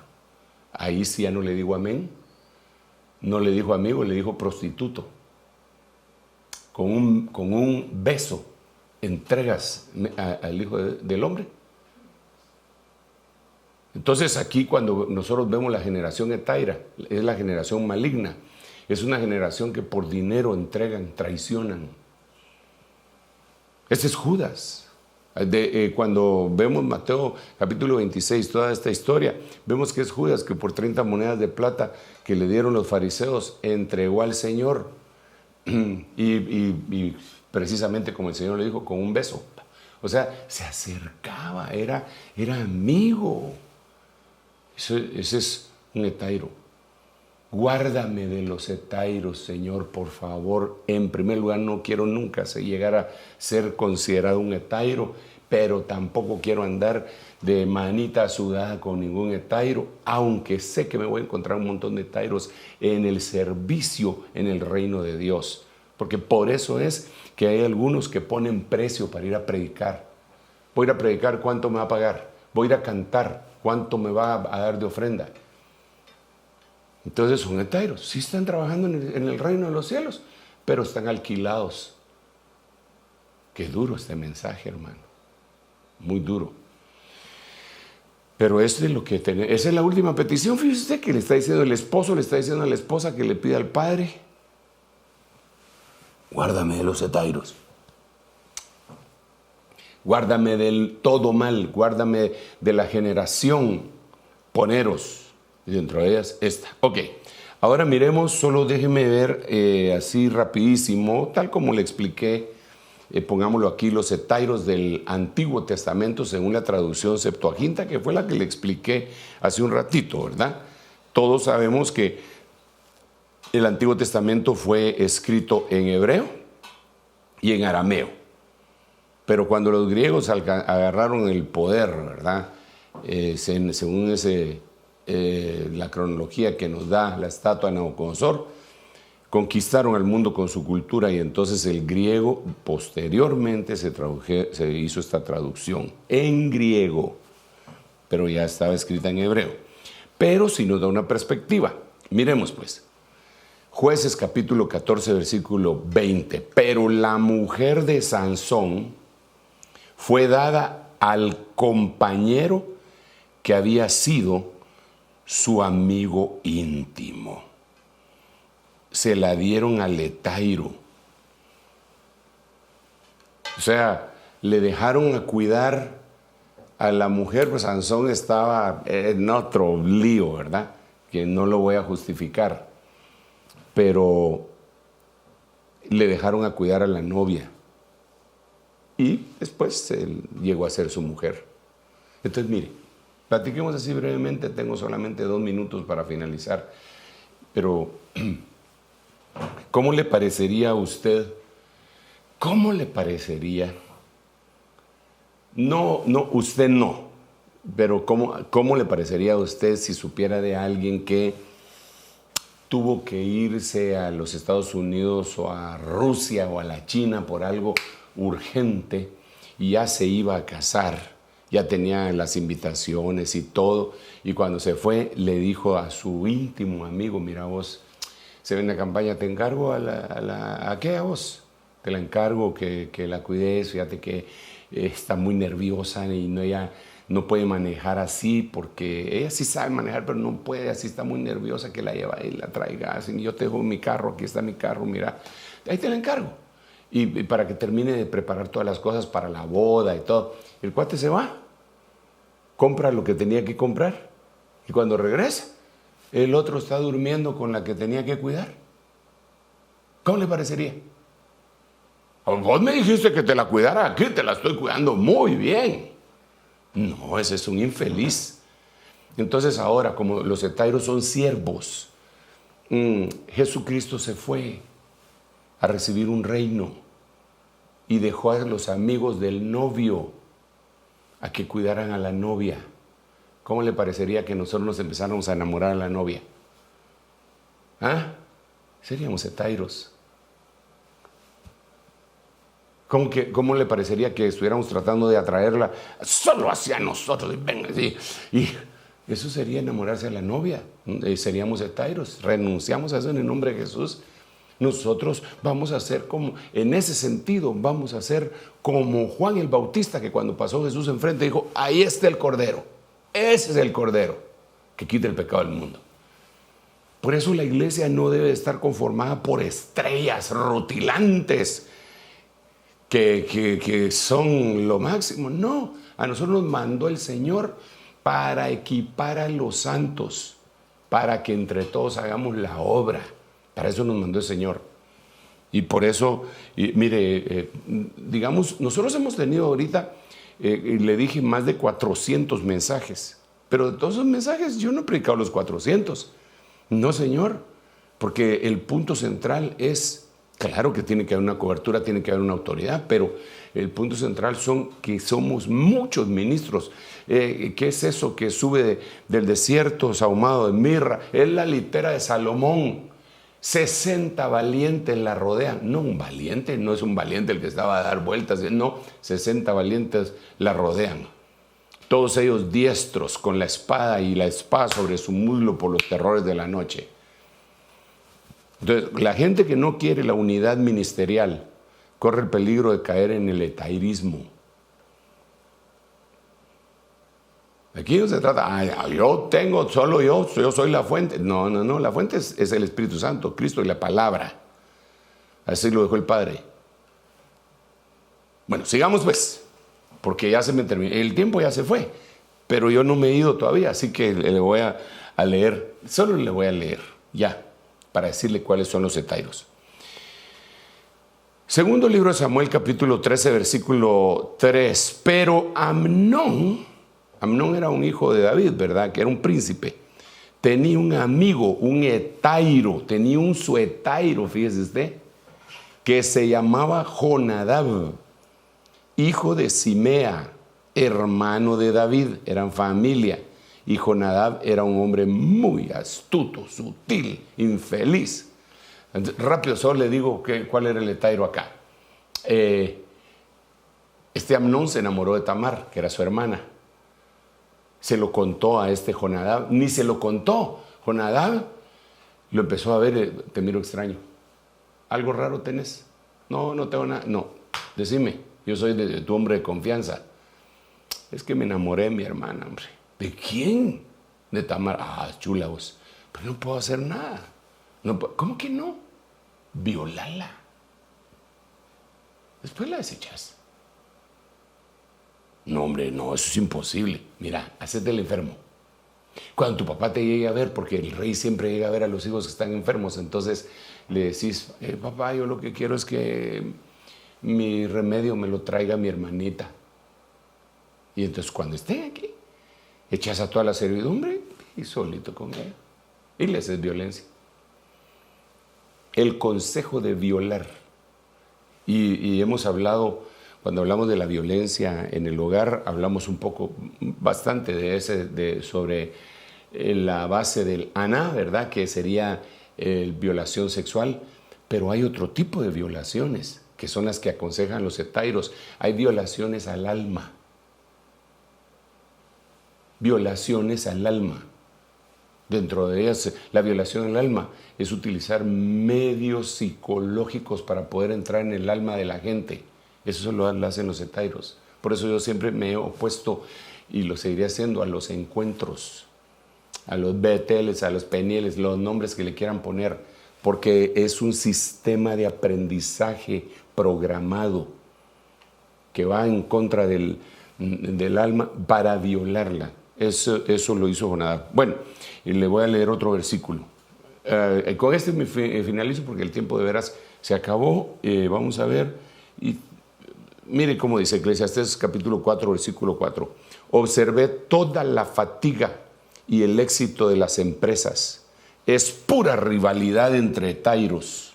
Ahí sí ya no le digo amén. No le dijo amigo, le dijo prostituto. Con un beso entregas al Hijo del Hombre. Entonces aquí cuando nosotros vemos la generación hetaira, es la generación maligna. Es una generación que por dinero entregan, traicionan. Ese es Judas. Cuando vemos Mateo capítulo 26, toda esta historia, vemos que es Judas que por 30 monedas de plata que le dieron los fariseos entregó al Señor y precisamente como el Señor le dijo, con un beso. O sea, se acercaba, era amigo. Ese es un hetairo. Guárdame de los hetairos, Señor, por favor. En primer lugar, no quiero nunca llegar a ser considerado un hetairo, pero tampoco quiero andar de manita sudada con ningún hetairo, aunque sé que me voy a encontrar un montón de hetairos en el servicio en el reino de Dios. Porque por eso es que hay algunos que ponen precio para ir a predicar. Voy a ir a predicar, ¿cuánto me va a pagar? Voy a ir a cantar, ¿cuánto me va a dar de ofrenda? Entonces son hetairos, sí están trabajando en el reino de los cielos, pero están alquilados. Qué duro este mensaje, hermano. Muy duro. Pero es de lo que tenemos. Esa es la última petición. Fíjese usted que le está diciendo el esposo, le está diciendo a la esposa que le pida al padre. Guárdame de los hetairos. Guárdame del todo mal. Guárdame de la generación poneros. Y dentro de ellas esta. Ok, ahora miremos, solo déjeme ver así rapidísimo, tal como le expliqué, pongámoslo aquí, los hetairos del Antiguo Testamento según la traducción Septuaginta, que fue la que le expliqué hace un ratito, ¿verdad? Todos sabemos que el Antiguo Testamento fue escrito en hebreo y en arameo, pero cuando los griegos agarraron el poder, ¿verdad? Según la cronología que nos da la estatua de Nabucodonosor, conquistaron al mundo con su cultura y entonces el griego posteriormente se hizo esta traducción en griego, pero ya estaba escrita en hebreo. Pero si nos da una perspectiva, miremos pues, Jueces capítulo 14 versículo 20, pero la mujer de Sansón fue dada al compañero que había sido su amigo íntimo. Se la dieron al hetairo. O sea, le dejaron a cuidar a la mujer, pues Sansón estaba en otro lío, ¿verdad? Que no lo voy a justificar. Pero le dejaron a cuidar a la novia. Y después él llegó a ser su mujer. Entonces, mire, platiquemos así brevemente, tengo solamente 2 minutos para finalizar, pero ¿cómo le parecería a usted? ¿Cómo le parecería? No, usted no, pero ¿cómo le parecería a usted si supiera de alguien que tuvo que irse a los Estados Unidos o a Rusia o a la China por algo urgente y ya se iba a casar? Ya tenía las invitaciones y todo, y cuando se fue le dijo a su íntimo amigo, mira vos, se ve en la campaña, te encargo ¿a qué a vos? Te la encargo que la cuides, fíjate que está muy nerviosa y ella no puede manejar así, porque ella sí sabe manejar, pero no puede, así está muy nerviosa, que la lleva y la traiga, así, yo te dejo mi carro, aquí está mi carro, mira, ahí te la encargo. Y para que termine de preparar todas las cosas para la boda y todo. El cuate se va, compra lo que tenía que comprar y cuando regresa, el otro está durmiendo con la que tenía que cuidar. ¿Cómo le parecería? Vos me dijiste que te la cuidara, aquí te la estoy cuidando muy bien. No, ese es un infeliz. Entonces ahora, como los hetairos son siervos, Jesucristo se fue a recibir un reino y dejó a los amigos del novio a que cuidaran a la novia. ¿Cómo le parecería que nosotros nos empezáramos a enamorar a la novia? ¿Ah? Seríamos hetairos. ¿Cómo le parecería que estuviéramos tratando de atraerla solo hacia nosotros? Y eso sería enamorarse a la novia. Seríamos hetairos. Renunciamos a eso en el nombre de Jesús. Nosotros vamos a ser como, en ese sentido, vamos a ser como Juan el Bautista, que cuando pasó Jesús enfrente dijo, ahí está el Cordero. Ese es el Cordero que quita el pecado del mundo. Por eso la iglesia no debe estar conformada por estrellas rutilantes que son lo máximo. No, a nosotros nos mandó el Señor para equipar a los santos, para que entre todos hagamos la obra. Para eso nos mandó el Señor. Y por eso, mire, digamos, nosotros hemos tenido ahorita, le dije, más de 400 mensajes. Pero de todos esos mensajes yo no he predicado los 400. No, Señor, porque el punto central es, claro que tiene que haber una cobertura, tiene que haber una autoridad, pero el punto central son que somos muchos ministros. ¿Qué es eso que sube del desierto sahumado de mirra? Es la litera de Salomón. 60 valientes la rodean. No, un valiente no es un valiente el que estaba a dar vueltas. No, 60 valientes la rodean. Todos ellos diestros con la espada y la espada sobre su muslo por los terrores de la noche. Entonces, la gente que no quiere la unidad ministerial corre el peligro de caer en el hetairismo. Aquí no se trata, yo tengo, solo yo soy la fuente. No, la fuente es el Espíritu Santo, Cristo y la palabra. Así lo dejó el Padre. Bueno, sigamos pues, porque ya se me terminó, el tiempo ya se fue, pero yo no me he ido todavía, así que le voy a leer, solo le voy a leer, ya, para decirle cuáles son los hetairos. Segundo libro de Samuel, capítulo 13, versículo 3. Pero Amnón era un hijo de David, ¿verdad? Que era un príncipe. Tenía un amigo, un hetairo, tenía un su hetairo, fíjese usted, que se llamaba Jonadab, hijo de Simea, hermano de David, eran familia. Y Jonadab era un hombre muy astuto, sutil, infeliz. Entonces, rápido, solo le digo cuál era el hetairo acá. Este Amnón se enamoró de Tamar, que era su hermana. Se lo contó a este Jonadab, ni se lo contó. Jonadab lo empezó a ver, te miro extraño. ¿Algo raro tenés? No tengo nada. No, decime, yo soy de tu hombre de confianza. Es que me enamoré de mi hermana, hombre. ¿De quién? De Tamar. Chula vos. Pero no puedo hacer nada. ¿Cómo que no? Violala. Después la desechas. No, hombre, no, eso es imposible. Mira, hacete el enfermo. Cuando tu papá te llegue a ver, porque el rey siempre llega a ver a los hijos que están enfermos, entonces le decís, papá, yo lo que quiero es que mi remedio me lo traiga mi hermanita. Y entonces cuando esté aquí, echas a toda la servidumbre y solito con ella. Y le haces violencia. El consejo de violar. Y hemos hablado, cuando hablamos de la violencia en el hogar, hablamos bastante sobre la base del Aná, ¿verdad? Que sería violación sexual. Pero hay otro tipo de violaciones, que son las que aconsejan los hetairos. Hay violaciones al alma. Violaciones al alma. Dentro de ellas, la violación al alma es utilizar medios psicológicos para poder entrar en el alma de la gente. Eso lo hacen los hetairos. Por eso yo siempre me he opuesto, y lo seguiré haciendo, a los encuentros, a los beteles, a los penieles, los nombres que le quieran poner, porque es un sistema de aprendizaje programado que va en contra del alma para violarla. Eso lo hizo Jonadab. Bueno, y le voy a leer otro versículo. Con este me finalizo porque el tiempo de veras se acabó. Vamos a ver. Y mire cómo dice Eclesiastés capítulo 4, versículo 4. Observé toda la fatiga y el éxito de las empresas. es pura rivalidad entre etairos.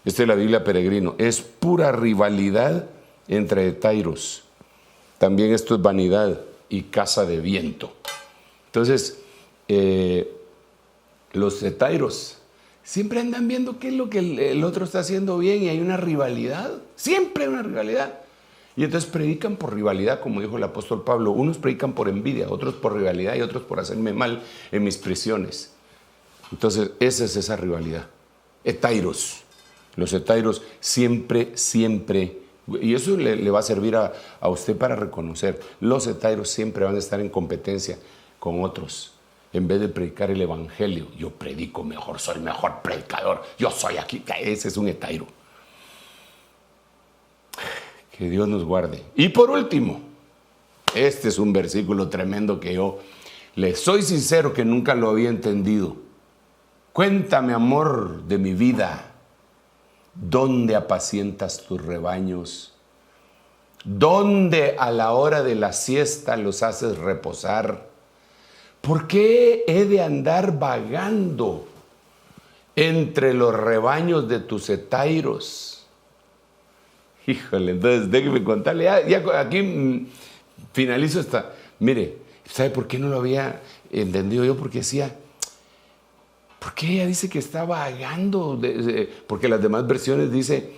Esta es la Biblia Peregrino. Es pura rivalidad entre etairos. También esto es vanidad y caza de viento. Entonces, los etairos siempre andan viendo qué es lo que el otro está haciendo bien y hay una rivalidad. Siempre hay una rivalidad. Y entonces predican por rivalidad, como dijo el apóstol Pablo. Unos predican por envidia, otros por rivalidad y otros por hacerme mal en mis prisiones. Entonces, esa es esa rivalidad. Etairos. Los etairos siempre, y eso le va a servir a usted para reconocer, los etairos siempre van a estar en competencia con otros. En vez de predicar el evangelio, yo predico mejor, soy el mejor predicador, yo soy aquí. Ese es un etairo. Que Dios nos guarde. Y por último, este es un versículo tremendo que yo le soy sincero que nunca lo había entendido. Cuéntame, amor de mi vida, ¿dónde apacientas tus rebaños? ¿Dónde a la hora de la siesta los haces reposar? ¿Por qué he de andar vagando entre los rebaños de tus etairos? Híjole, entonces déjeme contarle, ya aquí finalizo esta. Mire, ¿sabe por qué no lo había entendido yo? Porque decía, ¿por qué ella dice que está vagando? Porque las demás versiones dice,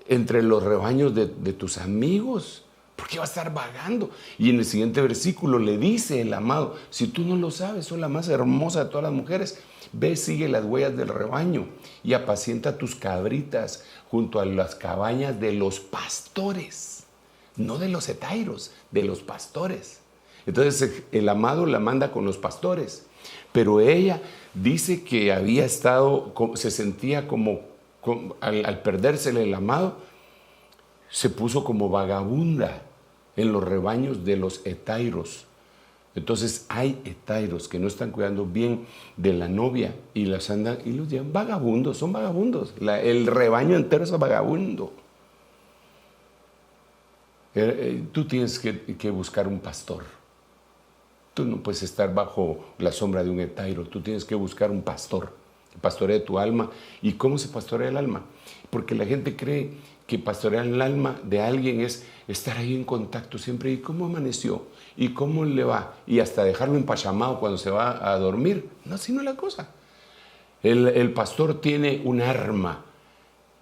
entre los rebaños de tus amigos. ¿Por qué va a estar vagando? Y en el siguiente versículo le dice el amado, si tú no lo sabes, sos la más hermosa de todas las mujeres, ve, sigue las huellas del rebaño y apacienta tus cabritas junto a las cabañas de los pastores, no de los etairos, de los pastores. Entonces el amado la manda con los pastores, pero ella dice que había estado, se sentía como al perdérsele el amado, se puso como vagabunda en los rebaños de los etairos. Entonces hay etairos que no están cuidando bien de la novia y las andan y los llaman vagabundos, son vagabundos. El rebaño entero es vagabundo. Tú tienes que buscar un pastor. Tú no puedes estar bajo la sombra de un etairo, tú tienes que buscar un pastor que pastoree tu alma. ¿Y cómo se pastorea el alma? Porque la gente cree que pastorear el alma de alguien es estar ahí en contacto siempre. ¿Y cómo amaneció? ¿Y cómo le va? Y hasta dejarlo empachamado cuando se va a dormir. No, así no es la cosa. El pastor tiene un arma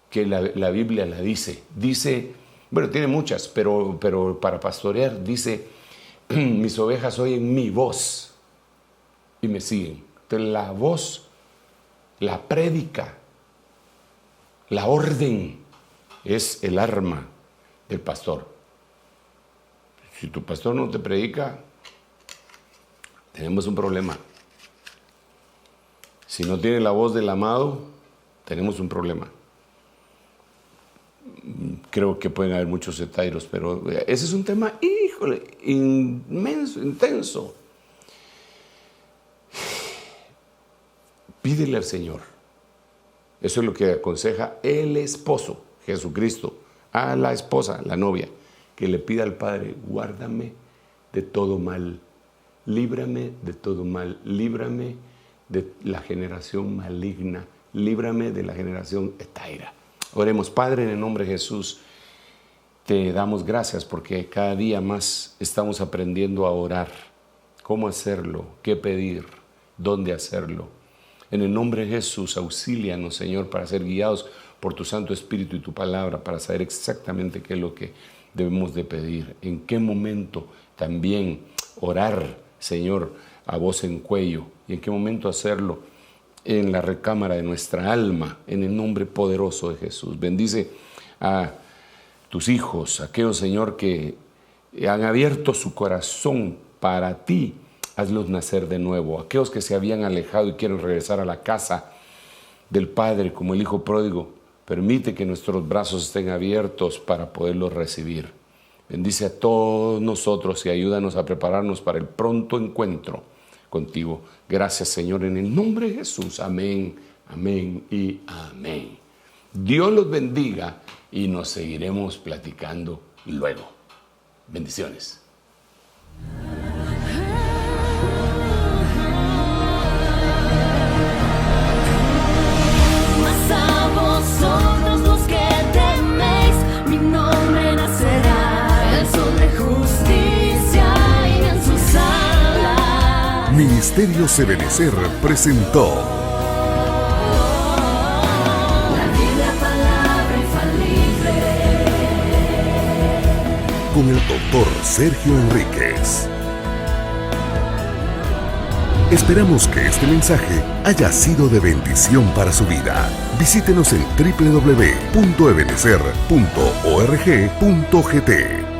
que la Biblia la dice. Dice, bueno, tiene muchas, pero para pastorear dice, mis ovejas oyen mi voz y me siguen. Entonces la voz, la prédica, la orden es el arma del pastor. Si tu pastor no te predica, tenemos un problema. Si no tiene la voz del amado, tenemos un problema. Creo que pueden haber muchos etairos, pero ese es un tema, híjole, inmenso, intenso. Pídele al Señor. Eso es lo que aconseja el esposo, Jesucristo, a la esposa, la novia, que le pida al Padre, guárdame de todo mal, líbrame de todo mal, líbrame de la generación maligna, líbrame de la generación etaira. Oremos. Padre, en el nombre de Jesús, te damos gracias porque cada día más estamos aprendiendo a orar, cómo hacerlo, qué pedir, dónde hacerlo. En el nombre de Jesús, auxílianos, Señor, para ser guiados por tu Santo Espíritu y tu palabra, para saber exactamente qué es lo que debemos de pedir, en qué momento también orar, Señor, a voz en cuello, y en qué momento hacerlo en la recámara de nuestra alma, en el nombre poderoso de Jesús. Bendice a tus hijos, aquellos, Señor, que han abierto su corazón para ti, hazlos nacer de nuevo. Aquellos que se habían alejado y quieren regresar a la casa del Padre como el Hijo pródigo, permite que nuestros brazos estén abiertos para poderlos recibir. Bendice a todos nosotros y ayúdanos a prepararnos para el pronto encuentro contigo. Gracias, Señor, en el nombre de Jesús. Amén, amén y amén. Dios los bendiga y nos seguiremos platicando luego. Bendiciones. Ministerios Ebenecer presentó La Biblia, palabra infalible. con el doctor Sergio Enríquez. Esperamos que este mensaje haya sido de bendición para su vida. Visítenos en www.ebenecer.org.gt.